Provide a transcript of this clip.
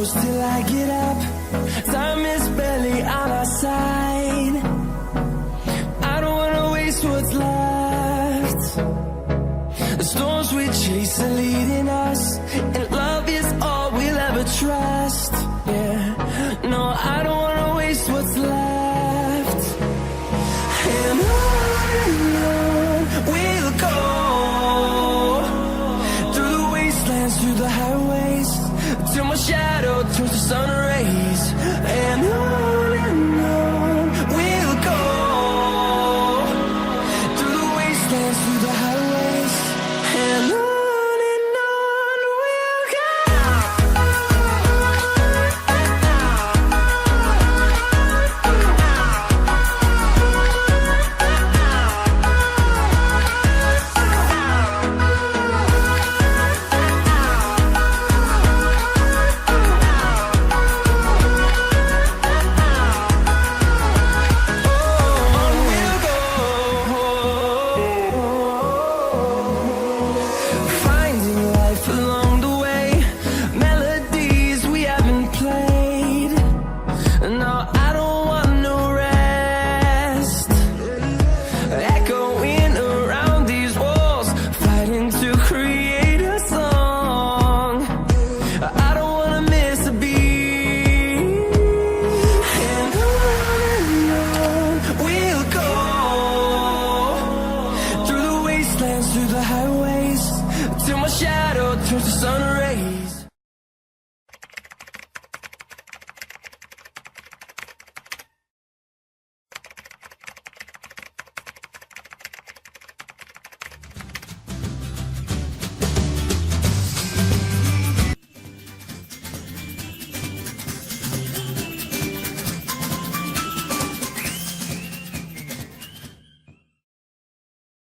close till I get up. Time is barely on our side. I don't wanna waste what's left. The storms we chase are leading us, and love is all we'll ever trust. Yeah, no, I don't wanna waste what's left. And on we'll go, through the wastelands, through the highways, till my shadow turns to sun rays. And on we'll go, through the wastelands, through the highways, and on we'll go. Through the highways, till my shadow turns to sun rays.